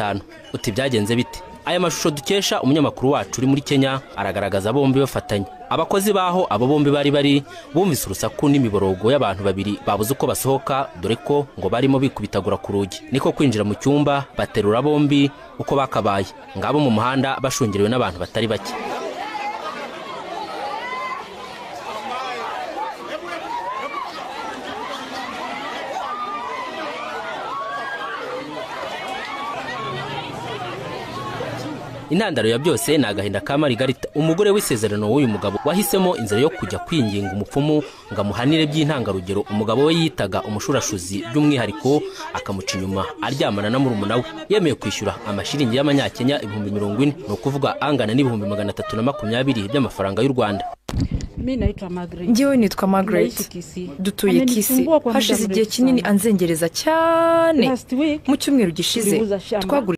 5. Uti byagenze bite? Aya mashusho dukesha umunyamakuru wacu uri muri Kenya aragaragaza bombi bafatanye. Abakozi baho abo bombi bari bumvise urusaku n'imiborogo y'abantu babiri babuze uko basohoka, dore ko ngo barimo bikubitagura ku rugi. Niko kwinjira mu cyumba baterura bombi uko bakabaye, ngabo mu muhanda bashungerewe n'abantu batari bake. Intandaro ya byose ni agahinda ka Marigarita, umugore w'isezerano w'uyu mugabo wahisemo inzira yo kujya kwinginga umupfumu ngo amuhanire by'intangarugero umugabo we yitaga umushurashuzi, by'umwihariko akamuca inyuma aryamana na murumuna we. Yemeye kwishyura amashiringi y'amanyakenya 40,000, ni ukuvuga angana n'ibihumbi 320 by'amafaranga y'u Rwanda. Njyewe nitwa Margaret, dutuye Kisi. Hashize igihe kinini anzengereza cyane. Mu cyumweru gishize twagura